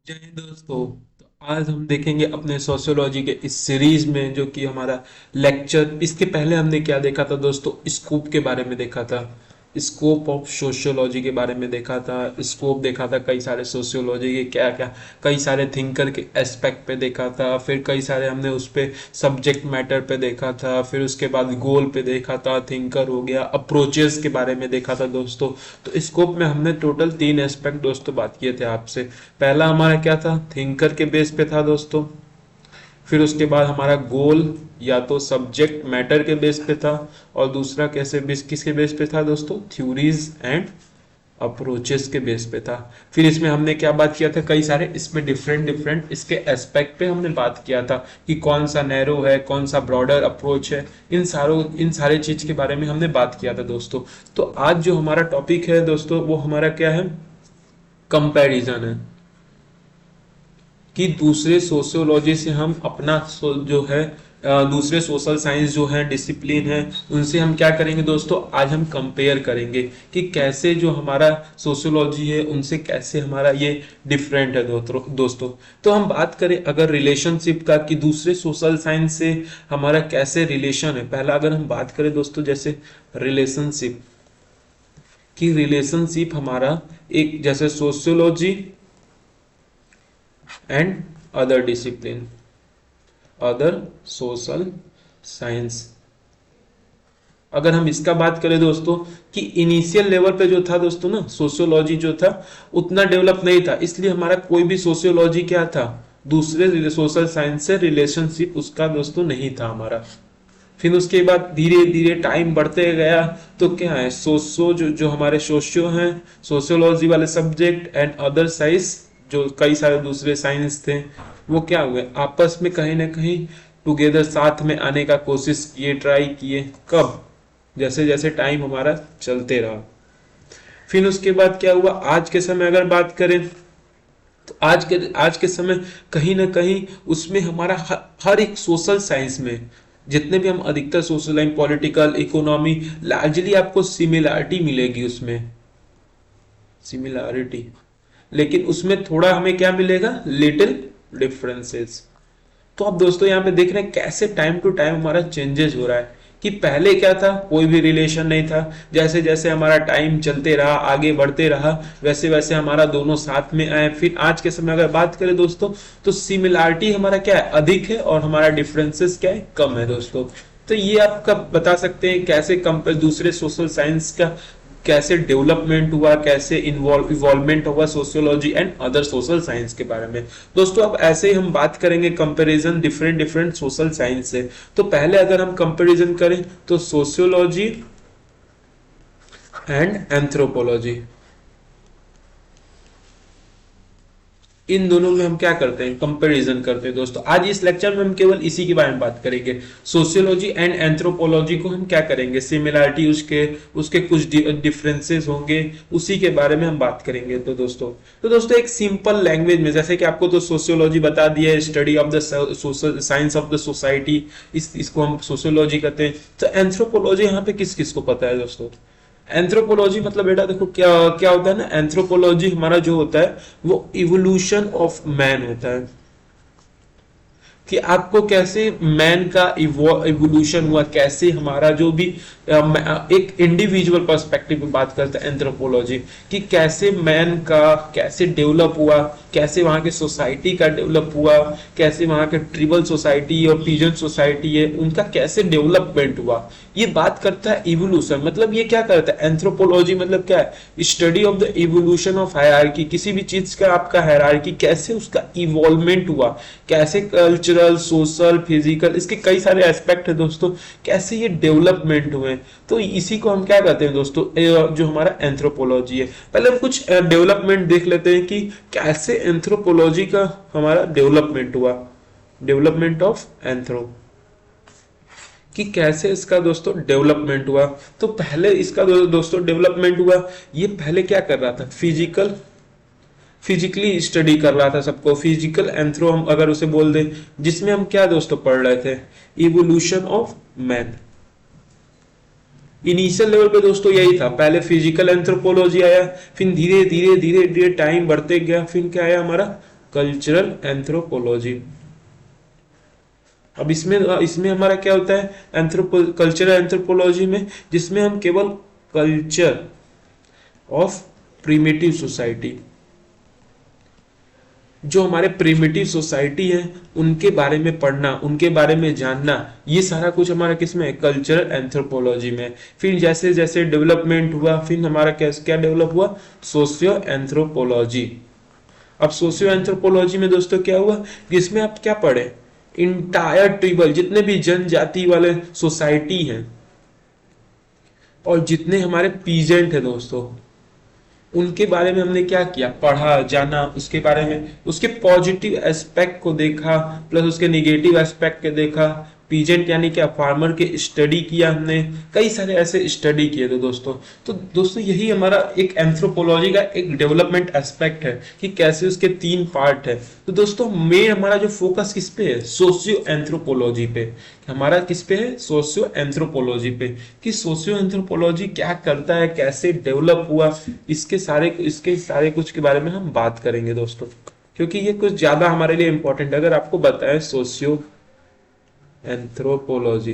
जय हिंद दोस्तों। तो आज हम देखेंगे अपने सोशियोलॉजी के इस सीरीज में जो कि हमारा लेक्चर। इसके पहले हमने क्या देखा था दोस्तों? स्कोप के बारे में देखा था। स्कोप ऑफ सोशियोलॉजी के बारे में देखा था। स्कोप देखा था कई सारे सोशियोलॉजी के क्या क्या, कई सारे थिंकर के एस्पेक्ट पे देखा था। फिर कई सारे हमने उस पे सब्जेक्ट मैटर पे देखा था। फिर उसके बाद गोल पे देखा था, थिंकर हो गया, अप्रोचेस के बारे में देखा था दोस्तों। तो स्कोप में हमने टोटल 3 एस्पेक्ट दोस्तों बात किए थे आपसे। पहला हमारा क्या था? थिंकर के बेस पे था दोस्तों। फिर उसके बाद हमारा गोल या तो सब्जेक्ट मैटर के बेस पे था। और दूसरा कैसे बेस, किसके बेस पे था दोस्तों? थ्योरीज एंड अप्रोचेस के बेस पे था। फिर इसमें हमने क्या बात किया था? कई सारे इसमें डिफरेंट डिफरेंट इसके एस्पेक्ट पे हमने बात किया था कि कौन सा नैरो है, कौन सा ब्रॉडर अप्रोच है। इन सारे चीज के बारे में हमने बात किया था दोस्तों। तो आज जो हमारा टॉपिक है दोस्तों वो हमारा क्या है? कंपैरिजन है कि दूसरे सोशियोलॉजी से हम अपना जो है दूसरे सोशल साइंस जो है डिसिप्लिन है उनसे हम क्या करेंगे दोस्तों? आज हम कंपेयर करेंगे कि कैसे जो हमारा सोशियोलॉजी है उनसे कैसे हमारा ये डिफरेंट है दोस्तों। तो हम बात करें अगर रिलेशनशिप का कि दूसरे सोशल साइंस से हमारा कैसे रिलेशन है। पहला अगर हम बात करें दोस्तों जैसे रिलेशनशिप, कि रिलेशनशिप हमारा एक जैसे sociology and other discipline, other social science. अगर हम इसका बात करें दोस्तों कि इनिशियल लेवल पे जो था दोस्तों ना, सोशियोलॉजी जो था उतना डेवलप नहीं था, इसलिए हमारा कोई भी सोशियोलॉजी क्या था? दूसरे सोशल साइंस से रिलेशनशिप उसका दोस्तों नहीं था हमारा। फिर उसके बाद धीरे धीरे टाइम बढ़ते गया तो क्या है, सोशो जो हमारे सोशियो हैं, सोशियोलॉजी वाले सब्जेक्ट एंड अदर साइंस जो कई सारे दूसरे साइंस थे वो क्या हुए, आपस में कहीं ना कहीं टुगेदर साथ में आने का कोशिश किए, ट्राई किए। कब? जैसे जैसे टाइम हमारा चलते रहा। फिर उसके बाद क्या हुआ, आज के समय अगर बात करें तो आज के समय कहीं ना कहीं उसमें हमारा हर एक सोशल साइंस में जितने भी हम अधिकतर social line, political, economy, largely आपको सिमिलैरिटी मिलेगी उसमें, सिमिलैरिटी। लेकिन उसमें थोड़ा हमें क्या मिलेगा? Little differences. तो अब दोस्तों यहाँ पे देख रहे हैं कैसे टाइम टू टाइम हमारा चेंजेस हो रहा है कि पहले क्या था, कोई भी रिलेशन नहीं था। जैसे जैसे हमारा टाइम चलते रहा, आगे बढ़ते रहा, वैसे वैसे हमारा दोनों साथ में आए। फिर आज के समय अगर बात करें दोस्तों तो सिमिलैरिटी हमारा क्या है? अधिक है, और हमारा डिफरेंसेस क्या है? कम है दोस्तों। तो ये आपका बता सकते हैं कैसे कंपेयर दूसरे सोशल साइंस का कैसे डेवलपमेंट हुआ, कैसे इन्वॉल्वमेंट हुआ sociology and other social science के बारे में दोस्तों। अब ऐसे ही हम बात करेंगे comparison different different social science से। तो पहले अगर हम कंपैरिजन करें तो सोशियोलॉजी एंड एंथ्रोपोलॉजी, इन दोनों में हम क्या करते हैं? कंपैरिजन करते हैं दोस्तों। आज इस लेक्चर में हम केवल इसी के बारे में बात करेंगे। सोशियोलॉजी एंड एंथ्रोपोलॉजी को हम क्या करेंगे? सिमिलैरिटी उसके उसके कुछ डिफरेंसेस होंगे, उसी के बारे में हम बात करेंगे। तो दोस्तों एक सिंपल लैंग्वेज में, जैसे कि आपको तो सोशियोलॉजी बता दिया है, study of the social science of the society, इसको हम सोशियोलॉजी कहते हैं। तो एंथ्रोपोलॉजी यहाँ पे किस किस को पता है दोस्तों? एंथ्रोपोलॉजी मतलब बेटा देखो क्या क्या होता है ना, एंथ्रोपोलॉजी हमारा जो होता है वो इवोल्यूशन ऑफ मैन होता है, कि आपको कैसे मैन का इवोल्यूशन हुआ, कैसे हमारा जो भी एक इंडिविजुअल पर्सपेक्टिव में बात करते हैं एंथ्रोपोलॉजी, कि कैसे मैन का कैसे डेवलप हुआ, कैसे वहां के सोसाइटी का डेवलप हुआ, कैसे वहां के ट्रिबल सोसाइटी और पीजन सोसाइटी है उनका कैसे डेवलपमेंट हुआ। ये बात करता है इवोल्यूशन। मतलब ये क्या करता है एंथ्रोपोलॉजी? मतलब क्या है? Study of the evolution of hierarchy, किसी भी चीज का आपका हायरार्की कैसे उसका इवॉल्वमेंट हुआ, कैसे कल्चरल, सोशल, फिजिकल, इसके कई सारे एस्पेक्ट है दोस्तों, कैसे ये डेवलपमेंट हुए। तो इसी को हम क्या कहते हैं दोस्तों? जो हमारा एंथ्रोपोलॉजी है। पहले हम कुछ डेवलपमेंट देख लेते हैं कि कैसे एंथ्रोपोलॉजी का हमारा डेवलपमेंट हुआ, डेवलपमेंट ऑफ एंथ्रो, कि कैसे इसका दोस्तों डेवलपमेंट हुआ। तो पहले इसका दोस्तों डेवलपमेंट हुआ, ये पहले क्या कर रहा था? फिजिकली स्टडी कर रहा था सबको। फिजिकल एंथ्रो हम अगर उसे बोल दें, जिसमें हम क्या दोस्तों पढ़ रहे थे? Evolution of man. Initial level पे दोस्तों यही था, पहले फिजिकल एंथ्रोपोलॉजी आया, फिर धीरे धीरे धीरे धीरे टाइम बढ़ते गया, फिर क्या आया हमारा? Cultural anthropology. अब इसमें इसमें हमारा क्या होता है कल्चरल एंथ्रोपोलॉजी में, जिसमें हम केवल कल्चर ऑफ प्रिमिटिव सोसाइटी, जो हमारे प्रिमिटिव सोसाइटी है उनके बारे में पढ़ना, उनके बारे में जानना, ये सारा कुछ हमारा किसमें, कल्चरल एंथ्रोपोलॉजी में। फिर जैसे जैसे डेवलपमेंट हुआ, फिर हमारा क्या क्या डेवलप हुआ, सोशियो एंथ्रोपोलॉजी। अब सोशियो एंथ्रोपोलॉजी में दोस्तों क्या हुआ, जिसमें आप क्या पढ़े, इंटायर ट्रिबल, जितने भी जनजाति वाले सोसाइटी हैं और जितने हमारे पीजेंट है दोस्तों, उनके बारे में हमने क्या किया, पढ़ा, जाना, उसके बारे में, उसके पॉजिटिव एस्पेक्ट को देखा, प्लस उसके निगेटिव एस्पेक्ट के देखा। पीजेंट यानी क्या, फार्मर के स्टडी किया हमने, कई सारे ऐसे स्टडी किए थे दोस्तों। तो दोस्तों यही हमारा एक एंथ्रोपोलॉजी का एक डेवलपमेंट एस्पेक्ट है कि कैसे उसके 3 पार्ट है। तो दोस्तों मेन हमारा जो फोकस किस पे है, सोशियो एंथ्रोपोलॉजी पे। हमारा किस पे है, सोशियो एंथ्रोपोलॉजी पे, कि सोशियो एंथ्रोपोलॉजी क्या करता है, कैसे डेवलप हुआ, इसके सारे कुछ के बारे में हम बात करेंगे दोस्तों, क्योंकि ये कुछ ज्यादा हमारे लिए इंपॉर्टेंट है। अगर आपको बताएं सोशियो एंथ्रोपोलॉजी,